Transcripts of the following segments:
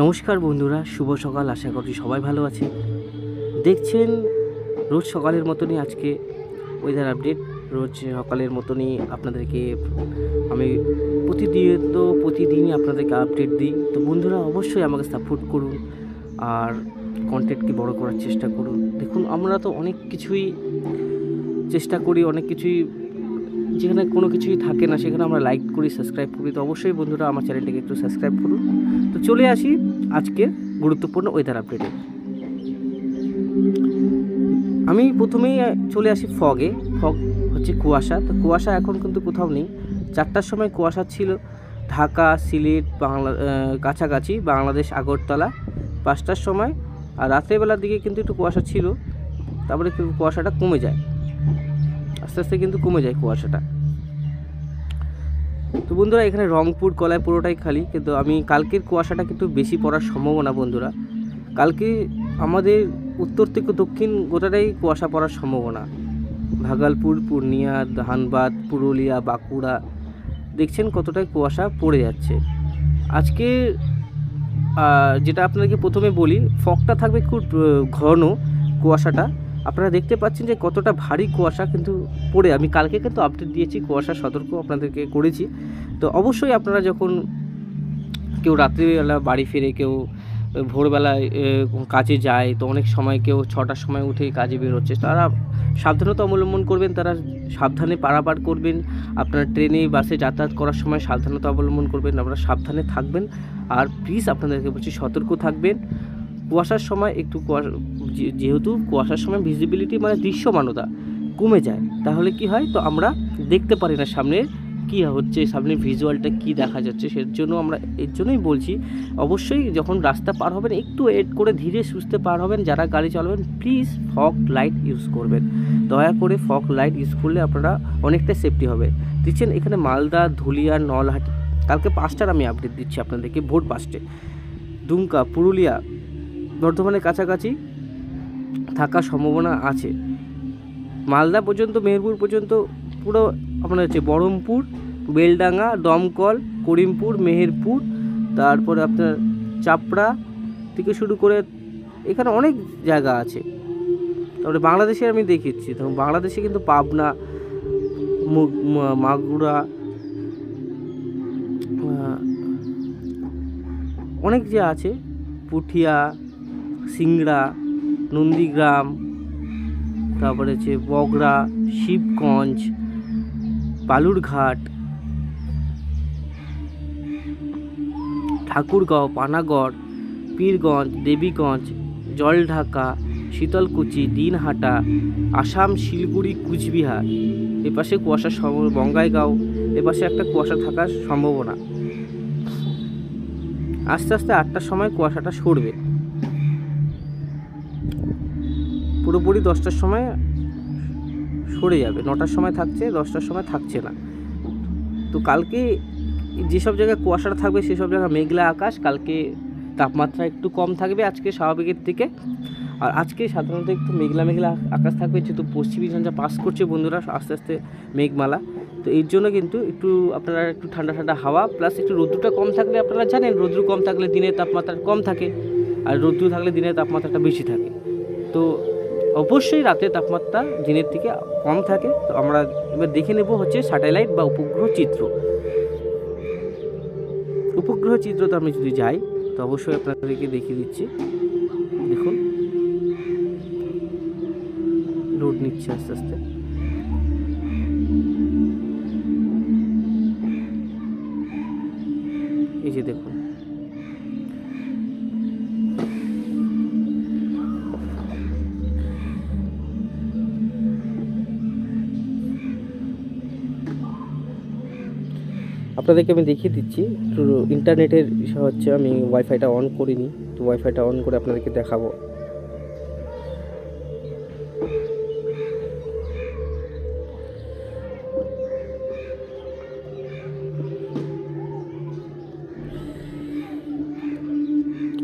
নমস্কার বন্ধুরা, শুভ সকাল। আশা করি সবাই ভালো আছে। দেখছেন রোজ সকালের মতনই আজকে ওয়েদার আপডেট। রোজ সকালের মতনই আপনাদেরকে আমি প্রতিদিনই আপনাদেরকে আপডেট দিই। তো বন্ধুরা অবশ্যই আমাকে সাপোর্ট করুন আর কন্টেন্টকে বড় করার চেষ্টা করুন। দেখুন, আমরা তো অনেক কিছুই চেষ্টা করি, অনেক কিছুই যেখানে কোনো কিছুই থাকে না সেখানে আমরা লাইক করি, সাবস্ক্রাইব করি। তো অবশ্যই বন্ধুরা আমার চ্যানেলটিকে একটু সাবস্ক্রাইব করুন। তো চলে আসি আজকের গুরুত্বপূর্ণ ওয়েদার আপডেটে। আমি প্রথমেই চলে আসি ফগে। ফগ হচ্ছে কুয়াশা। তো কুয়াশা এখন কিন্তু কোথাও নেই। 4টার সময় কুয়াশা ছিল ঢাকা, সিলেট, কাছাকাছি বাংলাদেশ, আগরতলা। 5টার সময় আর রাত্রেবেলার দিকে কিন্তু একটু কুয়াশা ছিল, তারপরে কিন্তু কুয়াশাটা কমে যায়, আস্তে আস্তে কিন্তু কমে যায় কুয়াশাটা। তো বন্ধুরা এখানে রংপুর, কলায় পুরোটাই খালি, কিন্তু আমি কালকের কুয়াশাটা কিন্তু বেশি পড়ার সম্ভাবনা বন্ধুরা। কালকে আমাদের উত্তর থেকে দক্ষিণ গোটাটাই কুয়াশা পড়ার সম্ভাবনা। ভাগলপুর, পূর্ণিয়া, ধানবাদ, পুরুলিয়া, বাঁকুড়া দেখছেন কতটাই কুয়াশা পড়ে যাচ্ছে আজকে। যেটা আপনাদেরকে প্রথমে বলি, ফগটা থাকবে খুব ঘন কুয়াশাটা। আপনারা দেখতে পাচ্ছেন যে কতটা ভারী কুয়াশা কিন্তু পড়ে। আমি কালকে কিন্তু আপডেট দিয়েছি, কুয়াশা সতর্ক আপনাদেরকে করেছি। তো অবশ্যই আপনারা যখন কেউ রাত্রিবেলা বাড়ি ফেরে, কেউ ভোরবেলায় কাজে যায়, তো অনেক সময় কেউ 6টার সময় উঠে কাজে বেরোচ্ছে, তারা সাবধানতা অবলম্বন করবেন, তারা সাবধানে পারাপার করবেন। আপনার ট্রেনে বাসে যাতায়াত করার সময় সাবধানতা অবলম্বন করবেন, আপনারা সাবধানে থাকবেন। আর প্লিজ আপনাদেরকে বলছি সতর্ক থাকবেন। কুয়াশার সময় একটু যেহেতু কুয়াশার সময় ভিজিবিলিটি মানে দৃশ্যমানতা কমে যায়, তাহলে কি হয়, তো আমরা দেখতে পারি না সামনে কী হচ্ছে, সামনে ভিজুয়ালটা কী দেখা যাচ্ছে। সের জন্য আমরা এর জন্যই বলছি অবশ্যই যখন রাস্তা পার হবেন একটু ওয়েট করে ধীরে সুস্থে পার হবেন। যারা গাড়ি চালাবেন প্লিজ ফগ লাইট ইউজ করবেন, দয়া করে ফগ লাইট ইউজ করলে আপনারা অনেকটা সেফটি হবে। দেখছেন এখানে মালদা, ধুলিয়া, নলহাটি কালকে 5টার আমি আপডেট দিচ্ছি আপনাদেরকে, ভোর 5টে। দুমকা, পুরুলিয়া, বর্ধমানের কাছাকাছি থাকার সম্ভাবনা আছে। মালদা পর্যন্ত, মেহেরপুর পর্যন্ত পুরো আপনার হচ্ছে বহরমপুর, বেলডাঙ্গা, দমকল, করিমপুর, মেহেরপুর, তারপরে আপনার চাপড়া থেকে শুরু করে এখানে অনেক জায়গা আছে। তারপরে বাংলাদেশে আমি দেখিয়েছি, তো বাংলাদেশে কিন্তু পাবনা, মাগুরা, অনেক যে আছে, পুঠিয়া, সিংড়া, নন্দীগ্রাম, তারপরে হচ্ছে বগরা, শিবগঞ্জ, বালুরঘাট, ঠাকুরগাঁও, পানাগড়, পীরগঞ্জ, দেবীগঞ্জ, জলঢাকা, শীতলকুচি, দিনহাটা, আসাম, শিলিগুড়ি, কুচবিহার, এপাশে কুয়াশার বঙ্গাইগাঁও, এপাশে একটা কুয়াশা থাকার সম্ভাবনা। আস্তে আস্তে 8টার সময় কুয়াশাটা সরবে, পুরোপুরি 10টার সময় সরে যাবে। 9টার সময় থাকছে, 10টার সময় থাকছে না। তো কালকে যেসব জায়গায় কুয়াশাটা থাকবে সেসব জায়গায় মেঘলা আকাশ। কালকে তাপমাত্রা একটু কম থাকবে আজকে স্বাভাবিকের থেকে। আর আজকে সাধারণত একটু মেঘলা আকাশ থাকবে, যেহেতু পশ্চিমী ঝঞ্ঝা পাস করছে বন্ধুরা, আস্তে আস্তে মেঘমালা। তো এর জন্য কিন্তু একটু আপনারা একটু ঠান্ডা ঠান্ডা হাওয়া, প্লাস একটু রৌদ্রটা কম থাকলে, আপনারা জানেন রৌদ্র কম থাকলে দিনের তাপমাত্রা কম থাকে, আর রৌদ্র থাকলে দিনের তাপমাত্রাটা বেশি থাকে। তো অবশ্যই রাতের তাপমাত্রা দিনের থেকে কম থাকে। তো আমরা এবার দেখে নেব হচ্ছে স্যাটেলাইট বা উপগ্রহ চিত্র। উপগ্রহ চিত্রতে আমি যদি যাই তো অবশ্যই আপনাদেরকে দেখিয়ে দিচ্ছি। দেখুন লোড নিচ্ছে আস্তে আস্তে। এই যে দেখুন, আপনাদেরকে আমি দেখিয়ে দিচ্ছি। একটু ইন্টারনেটের বিষয় হচ্ছে, আমি ওয়াইফাইটা অন করিনি, তো ওয়াইফাইটা অন করে আপনাদেরকে দেখাবো।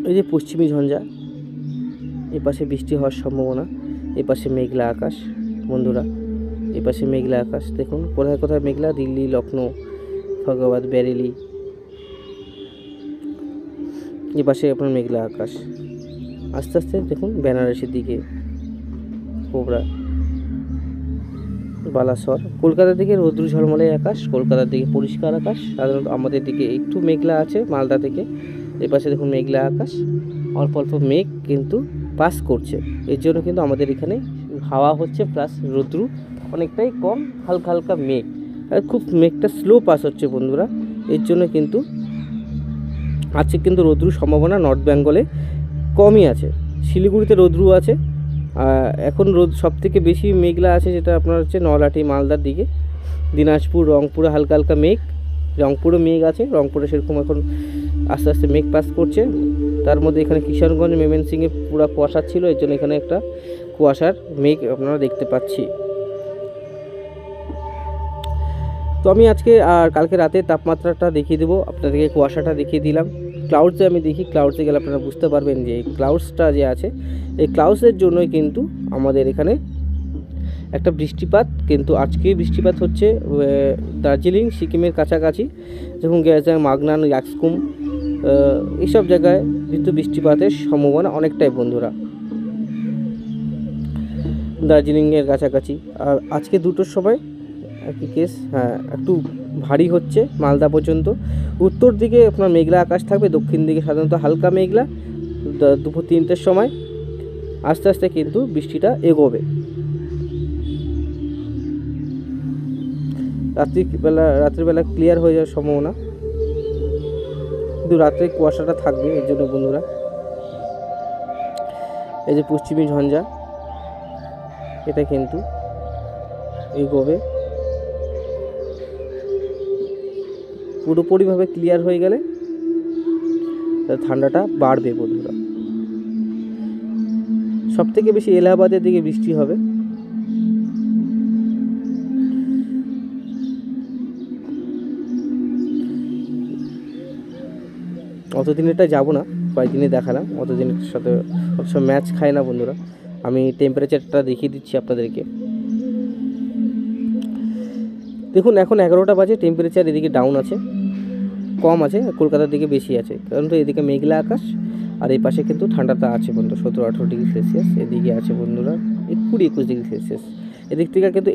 এই যে পশ্চিমী ঝঞ্ঝা, এপাশে বৃষ্টি হওয়ার সম্ভাবনা, এপাশে মেঘলা আকাশ বন্ধুরা, এপাশে মেঘলা আকাশ। দেখুন কোথায় কোথায় মেঘলা, দিল্লি, লখনৌ, ফরিদাবাদ, বেরেলি, এ পাশে আপনার মেঘলা আকাশ। আস্তে আস্তে দেখুন বেনারসির দিকে কোবরা, বালাসর। কলকাতার দিকে রৌদ্র ঝলমলে আকাশ, কলকাতার দিকে পরিষ্কার আকাশ। সাধারণত আমাদের দিকে একটু মেঘলা আছে মালদা থেকে। এপাশে দেখুন মেঘলা আকাশ, অল্প অল্প মেঘ কিন্তু পাস করছে। এর জন্য কিন্তু আমাদের এখানে হাওয়া হচ্ছে প্লাস রৌদ্র অনেকটাই কম, হালকা হালকা মেঘ, আর খুব মেঘটা স্লো পাস হচ্ছে বন্ধুরা। এর জন্য কিন্তু আজকে কিন্তু রৌদ্রুর সম্ভাবনা নর্থ বেঙ্গলে কমই আছে। শিলিগুড়িতে রৌদ্রু আছে। এখন রোদ সবথেকে বেশি মেঘলা আছে যেটা আপনার হচ্ছে নলহাটি মালদার দিকে। দিনাজপুর রংপুরে হালকা হালকা মেঘ, রংপুরে মেঘ আছে, রংপুরে সেরকম এখন আস্তে আস্তে মেঘ পাস করছে। তার মধ্যে এখানে কিশোরগঞ্জ ময়মনসিংহে পুরো কুয়াশা ছিল, এর জন্য এখানে একটা কুয়াশার মেঘ আপনারা দেখতে পাচ্ছি। তো আমি আজকে আর কালকে রাতে তাপমাত্রাটা দেখিয়ে দেবো আপনাদেরকে, কুয়াশাটা দেখিয়ে দিলাম। ক্লাউডসে আমি দেখি, ক্লাউডসে গেলে আপনারা বুঝতে পারবেন যে এই ক্লাউডসটা যে আছে, এই ক্লাউডসের জন্যই কিন্তু আমাদের এখানে একটা বৃষ্টিপাত, কিন্তু আজকে বৃষ্টিপাত হচ্ছে দার্জিলিং সিকিমের কাছাকাছি, যখন গেছে মাগনান ইয়াকসকুম এইসব জায়গায় কিন্তু বৃষ্টিপাতের সম্ভাবনা অনেকটাই বন্ধুরা, দার্জিলিংয়ের কাছাকাছি। আর আজকে 2টোর সময় একই কেস, হ্যাঁ একটু ভারী হচ্ছে মালদা পর্যন্ত। উত্তর দিকে আপনার মেঘলা আকাশ থাকবে, দক্ষিণ দিকে সাধারণত হালকা মেঘলা। দুপুর 3টের সময় আস্তে আস্তে কিন্তু বৃষ্টিটা এগোবে। রাত্রিবেলা ক্লিয়ার হয়ে যাওয়ার সম্ভাবনা, কিন্তু রাত্রে কুয়াশাটা থাকবে। এর জন্য বন্ধুরা এই যে পশ্চিমী ঝঞ্ঝা, এটা কিন্তু এগোবে। পুরোপুরিভাবে ক্লিয়ার হয়ে গেলে ঠান্ডাটা বাড়বে বন্ধুরা। সবথেকে বেশি এলাহাবাদের দিকে বৃষ্টি হবে। অতদিনেরটা যাবো না, কয়েকদিনে দেখালাম, অতদিনের সাথে অত ম্যাচ খায় না বন্ধুরা। আমি টেম্পারেচারটা দেখিয়ে দিচ্ছি আপনাদেরকে। দেখুন এখন 11টা বাজে, টেম্পারেচার এদিকে ডাউন আছে, কম আছে, কলকাতার দিকে বেশি আছে, কারণ তো এদিকে মেঘলা আকাশ আর এই পাশে কিন্তু ঠান্ডাটা আছে বন্ধু, 17-18 ডিগ্রি সেলসিয়াস। এদিকে আছে বন্ধুরা 20-21 ডিগ্রি সেলসিয়াস। এদিক থেকে কিন্তু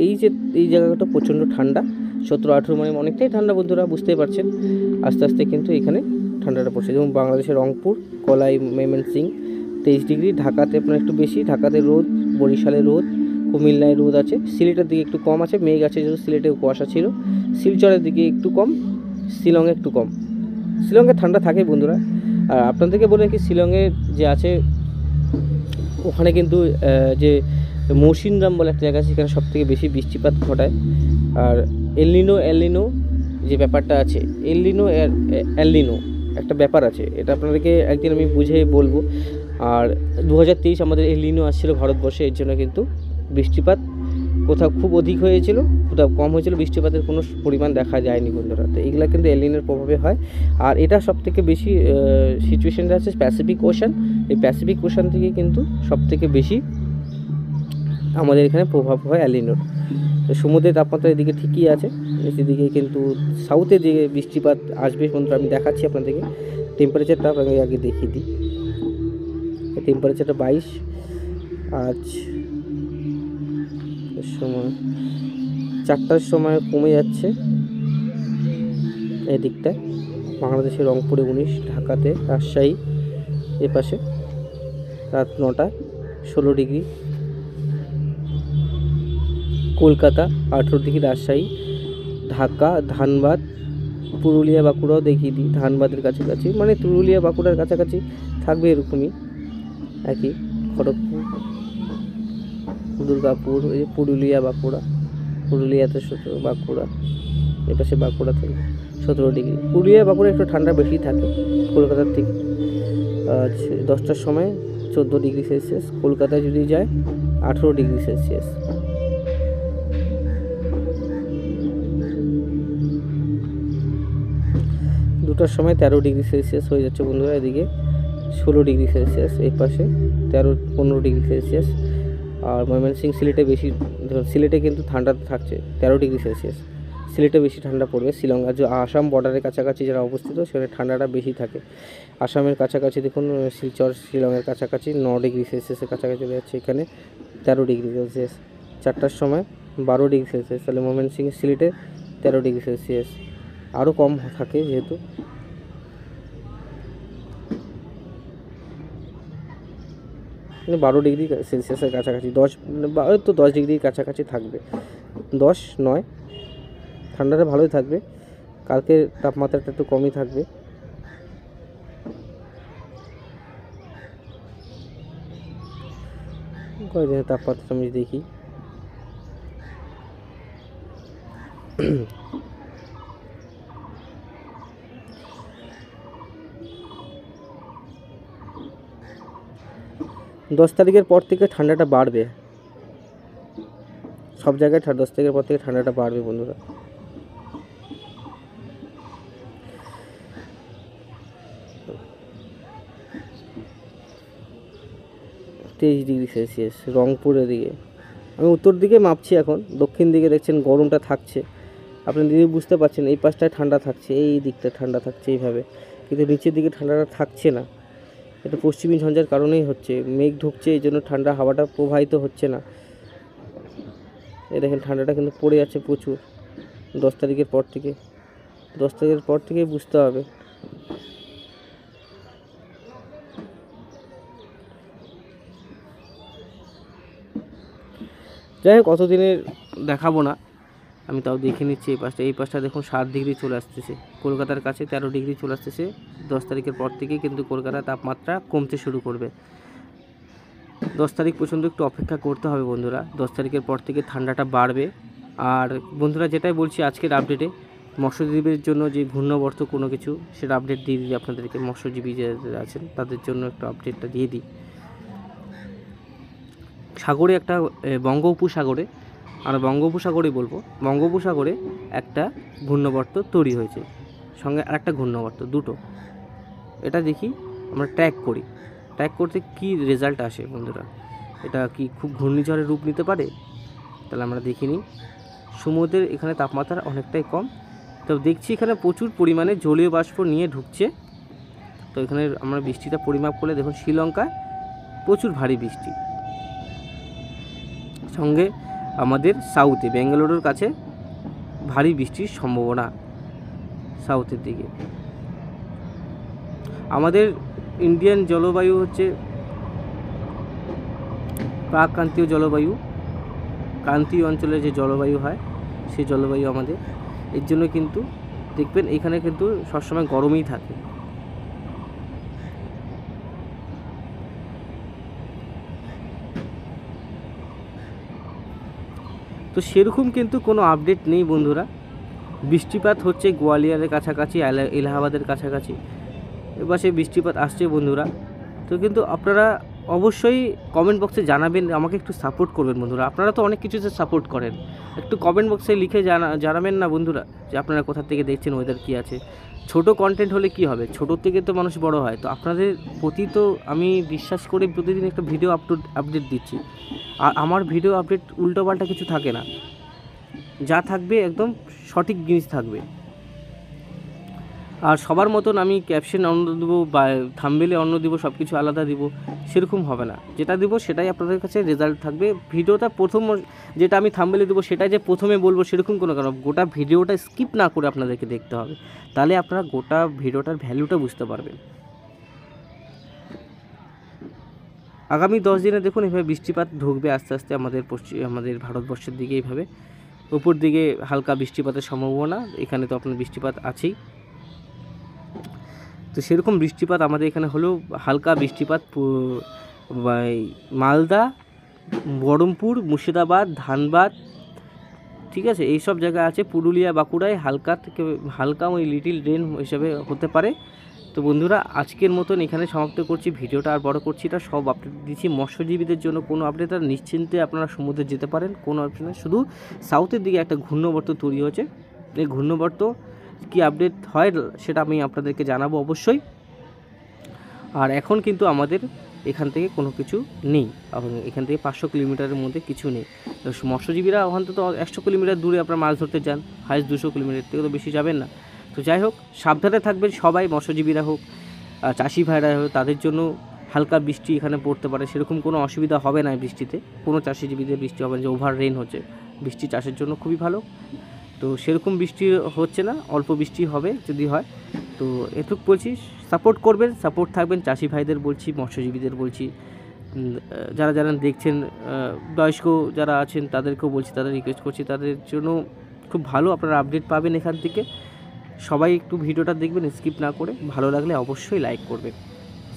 এই জায়গাটা প্রচণ্ড ঠান্ডা, 17-18 মানে অনেকটাই ঠান্ডা বন্ধুরা, বুঝতেই পারছেন। আস্তে আস্তে কিন্তু এখানে ঠান্ডাটা পড়ছে। যেমন বাংলাদেশের রংপুর, কলাই, ময়মনসিংহ 23 ডিগ্রি। ঢাকাতে আপনার একটু বেশি, ঢাকাতে রোদ, বরিশালে রোদ, কুমিল্লায় রোদ আছে। সিলেটের দিকে একটু কম আছে, মেঘ আছে, যেহেতু সিলেটে কুয়াশা ছিল। শিলচরের দিকে একটু কম, শিলংয়ে একটু কম। শিলংয়ে ঠান্ডা থাকে বন্ধুরা। আর আপনাদেরকে বলে কি, শিলংয়ে যে আছে ওখানে কিন্তু যে মৌসিনরাম বলে একটা জায়গা আছে, সেখানে সবথেকে বেশি বৃষ্টিপাত ঘটায়। আর এলনিনো যে ব্যাপারটা আছে, এলনিনো একটা ব্যাপার আছে, এটা আপনাদেরকে একদিন আমি বুঝে বলবো। আর 2023 আমাদের এলনিনো আসছিল ভারতবর্ষে, এর জন্য কিন্তু বৃষ্টিপাত কোথাও খুব অধিক হয়েছিল, কোথাও কম হয়েছিল, বৃষ্টিপাতের কোনো পরিমাণ দেখা যায়নি বন্ধুরা। তো এইগুলো কিন্তু এলিনের প্রভাবে হয়। আর এটা সবথেকে বেশি সিচুয়েশনটা আছে প্যাসিফিক ওশান। এই প্যাসিফিক ওশান থেকে কিন্তু সবথেকে বেশি আমাদের এখানে প্রভাব হয় এলিনোর। তো সমুদ্রের তাপমাত্রা এদিকে ঠিকই আছে, এদিকে কিন্তু সাউথে যে বৃষ্টিপাত আসবে বন্ধুরা, আমি দেখাচ্ছি আপনাদেরকে। টেম্পারেচারটা আপনাকে আগে দেখিয়ে দিই। টেম্পারেচারটা 22, আজ সময় 4টার সময় কমে যাচ্ছে এদিকটায়। বাংলাদেশের রংপুরে 19, ঢাকাতে, রাজশাহী এপাশে রাত 9টা 16 ডিগ্রি, কলকাতা 18 ডিগ্রি, রাজশাহী, ঢাকা, ধানবাদ, পুরুলিয়া, বাঁকুড়াও দেখিয়ে দিই। ধানবাদের কাছাকাছি মানে পুরুলিয়া বাঁকুড়ার কাছাকাছি থাকবে এরকমই একই। খড়গপুর, দুর্গাপুর, এই যে পুরুলিয়া বাঁকুড়া, পুরুলিয়াতে 17, বাঁকুড়া এপাশে বাঁকুড়া থেকে 17 ডিগ্রি। পুরুলিয়া বাঁকুড়া একটু ঠান্ডা বেশি থাকে কলকাতার থেকে। আজ 10টার সময় 14 ডিগ্রি সেলসিয়াস, কলকাতায় যদি যায় 18 ডিগ্রি সেলসিয়াস। দুটার সময় 13 ডিগ্রি সেলসিয়াস হয়ে যাচ্ছে বন্ধুরা, এদিকে 16 ডিগ্রি সেলসিয়াস, এই পাশে 13-15 ডিগ্রি সেলসিয়াস। আর ময়মনসিংহ, সিলেটে বেশি, সিলেটে কিন্তু ঠান্ডা থাকছে 13 ডিগ্রি সেলসিয়াস। সিলেটে বেশি ঠান্ডা পড়বে। শিলং আর যে আসাম বর্ডারের কাছাকাছি যারা অবস্থিত সেখানে ঠান্ডাটা বেশি থাকে। আসামের কাছাকাছি দেখুন শিলচর, শিলংয়ের কাছাকাছি 9 ডিগ্রি সেলসিয়াসের কাছাকাছি চলে যাচ্ছে, এখানে 13 ডিগ্রি সেলসিয়াস। 4টার সময় 12 ডিগ্রি সেলসিয়াস, তাহলে ময়মনসিংহ সিলেটে 13 ডিগ্রি সেলসিয়াস, আরও কম থাকে যেহেতু। মানে 12 ডিগ্রি সেলসিয়াসের কাছাকাছি, 10 ডিগ্রির কাছাকাছি থাকবে। 10 9 ঠান্ডাটা ভালোই থাকবে। কালকের তাপমাত্রাটা একটু কমই থাকবে। কয়েকদিনের তাপমাত্রা আমি দেখি, দশ তারিখের পর থেকে ঠান্ডাটা বাড়বে সব জায়গায়। 10 তারিখের পর থেকে ঠান্ডাটা বাড়বে বন্ধুরা। তেইশ ডিগ্রি সেলসিয়াস রংপুরের দিকে। আমি উত্তর দিকে মাপছি এখন, দক্ষিণ দিকে দেখছেন গরমটা থাকছে। আপনি দিদি বুঝতে পারছেন এই পাশটায় ঠান্ডা থাকছে, এই দিকটা ঠান্ডা থাকছে এইভাবে, কিন্তু নিচের দিকে ঠান্ডাটা থাকছে না। এটা পশ্চিমী ঝঞ্ঝার কারণেই হচ্ছে, মেঘ ঢুকছে এই জন্য ঠান্ডা হাওয়াটা প্রবাহিত হচ্ছে না। এই দেখেন ঠান্ডাটা কিন্তু পড়ে যাচ্ছে প্রচুর 10 তারিখের পর থেকে। 10 তারিখের পর থেকেই বুঝতে হবে। যাই হোক, অতদিনের দেখাবো না, আমি তাও দেখে নিচ্ছি। এই পাশটা দেখুন 7 ডিগ্রি চলে আসতেছে, কলকাতার কাছে 13 ডিগ্রি চলে আসতেছে। 10 তারিখের পর থেকেই কিন্তু কলকাতার তাপমাত্রা কমতে শুরু করবে। 10 তারিখ পর্যন্ত একটু অপেক্ষা করতে হবে বন্ধুরা। 10 তারিখের পর থেকে ঠান্ডাটা বাড়বে। আর বন্ধুরা যেটাই বলছি আজকের আপডেটে, মৎস্যজীবীদের জন্য যে ঘূর্ণবর্ত কোনো কিছু, সেটা আপডেট দিয়ে দিই আপনাদেরকে। মৎস্যজীবী যারা আছেন তাদের জন্য একটু আপডেটটা দিয়ে দিই। সাগরে একটা বঙ্গোপসাগরে, আর বঙ্গোপসাগরেই বলবো, বঙ্গোপসাগরে একটা ঘূর্ণবর্ত তৈরি হয়েছে, সঙ্গে আরেকটা ঘূর্ণবর্ত, দুটো। এটা দেখি আমরা ট্র্যাক করি, ট্র্যাক করতে কি রেজাল্ট আসে বন্ধুরা। এটা কি খুব ঘূর্ণিঝড়ের রূপ নিতে পারে? তাহলে আমরা দেখে নিই। সমুদ্রের এখানে তাপমাত্রা অনেকটাই কম, তো দেখছি এখানে প্রচুর পরিমাণে জলীয় বাষ্প নিয়ে ঢুকছে। তো এখানে আমরা বৃষ্টিটা পরিমাপ করলে দেখুন শ্রীলঙ্কায় প্রচুর ভারী বৃষ্টি, সঙ্গে আমাদের সাউথে বেঙ্গালুরুর কাছে ভারী বৃষ্টির সম্ভাবনা সাউথের দিকে। আমাদের ইন্ডিয়ান জলবায়ু হচ্ছে প্রাক্রান্তীয় জলবায়ু, ক্রান্তীয় অঞ্চলে যে জলবায়ু হয় সেই জলবায়ু আমাদের। এর জন্য কিন্তু দেখবেন এখানে কিন্তু সবসময় গরমই থাকে। তো সেরকম কিন্তু কোনো আপডেট নেই বন্ধুরা। বৃষ্টিপাত হচ্ছে গোয়ালিয়রের কাছাকাছি, এলাহাবাদের কাছাকাছি, এবার সেই বৃষ্টিপাত আসছে বন্ধুরা। তো কিন্তু আপনারা অবশ্যই কমেন্ট বক্সে জানাবেন, আমাকে একটু সাপোর্ট করবেন বন্ধুরা। আপনারা তো অনেক কিছুতে সাপোর্ট করেন, একটু কমেন্ট বক্সে লিখে জানাবেন না বন্ধুরা যে আপনারা কোথা থেকে দেখছেন, ওয়েদার কী আছে। ছোট কন্টেন্ট হলে কি হবে, ছোটোর থেকে তো মানুষ বড় হয়। তো আপনাদের প্রতি তো আমি বিশ্বাস করে প্রতিদিন একটা ভিডিও আপডেট দিচ্ছি। আর আমার ভিডিও আপডেট উল্টোপাল্টা কিছু থাকে না, যা থাকবে একদম সঠিক জিনিস থাকবে। আর সবার মতন আমি ক্যাপশন অন্য দেবো বা থাম্বনেলে অন্য দিব, সব কিছু আলাদা দিব, সেরকম হবে না। যেটা দিব সেটাই আপনাদের কাছে রেজাল্ট থাকবে। ভিডিওটা প্রথম যেটা আমি থাম্বনেলে দেবো সেটাই যে প্রথমে বলবো সেরকম কোনো কারণ, গোটা ভিডিওটা স্কিপ না করে আপনাদেরকে দেখতে হবে, তাহলে আপনারা গোটা ভিডিওটার ভ্যালুটা বুঝতে পারবেন। আগামী 10 দিনে দেখুন এভাবে বৃষ্টিপাত ঢুকবে আস্তে আস্তে আমাদের ভারতবর্ষের দিকে। এইভাবে উপর দিকে হালকা বৃষ্টিপাতের সম্ভাবনা, এখানে তো আপনার বৃষ্টিপাত আছেই। তো সেরকম বৃষ্টিপাত আমাদের এখানে হলেও হালকা বৃষ্টিপাত মালদা, বহরমপুর, মুর্শিদাবাদ, ধানবাদ, ঠিক আছে, এই সব জায়গা আছে। পুরুলিয়া, বাঁকুড়ায় হালকা থেকে হালকা ওই লিটিল রেন হিসাবে হতে পারে। তো বন্ধুরা আজকের মতন এখানে সমাপ্ত করছি, ভিডিওটা আর বড় করছি না, সব আপডেট দিচ্ছি। মৎস্যজীবীদের জন্য কোনো আপডেট আর নিশ্চিন্তে আপনারা সমুদ্রে যেতে পারেন, কোনো অপশন নেই। শুধু সাউথের দিকে একটা ঘূর্ণবর্ত তৈরি হয়েছে, এই ঘূর্ণবর্ত কি আপডেট হয় সেটা আমি আপনাদেরকে জানাবো অবশ্যই। আর এখন কিন্তু আমাদের এখান থেকে কোনো কিছু নেই, এবং এখান থেকে 500 কিলোমিটারের মধ্যে কিছু নেই। তো মৎস্যজীবীরা অন্তত 100 কিলোমিটার দূরে আপনারা মাছ ধরতে যান, হাইস্ট 200 কিলোমিটার থেকে তো বেশি যাবেন না। তো যাই হোক, সাবধানে থাকবেন সবাই, মৎস্যজীবীরা হোক, চাষি ভাইরা হোক, তাদের জন্য হালকা বৃষ্টি এখানে পড়তে পারে, সেরকম কোনো অসুবিধা হবে না। বৃষ্টিতে কোনো চাষিজীবীদের বৃষ্টি হবে না যে ওভার রেন হচ্ছে, বৃষ্টি চাষের জন্য খুবই ভালো। তো সেরকম বৃষ্টি হচ্ছে না, অল্প বৃষ্টি হবে যদি হয়। তো এটুক বলছি, সাপোর্ট করবেন, সাপোর্ট থাকবেন, চাষি ভাইদের বলছি, মৎস্যজীবীদের বলছি, যারা যারা দেখছেন, বয়স্ক যারা আছেন তাদেরকেও বলছি, তাদের রিকোয়েস্ট করছি, তাদের জন্য খুব ভালো আপনারা আপডেট পাবেন এখান থেকে। সবাই একটু ভিডিওটা দেখবেন স্কিপ না করে, ভালো লাগলে অবশ্যই লাইক করবেন।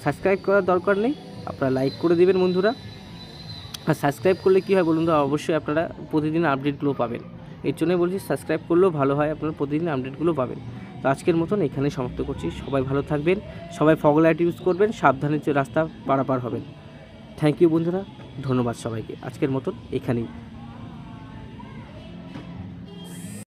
সাবস্ক্রাইব করার দরকার নেই, আপনারা লাইক করে দেবেন বন্ধুরা। আর সাবস্ক্রাইব করলে কী হয় বলুন তো, অবশ্যই আপনারা প্রতিদিন আপডেটগুলো পাবেন। এর জন্যই বলছি সাবস্ক্রাইব করলেও ভালো হয়, আপনারা প্রতিদিন আপডেটগুলো পাবেন। তো আজকের মতন এখানেই সমাপ্ত করছি। সবাই ভালো থাকবেন, সবাই ফগ লাইট ইউজ করবেন, সাবধানে রাস্তা পারাপার হবেন। থ্যাংক ইউ বন্ধুরা, ধন্যবাদ সবাইকে। আজকের মতন এখানেই।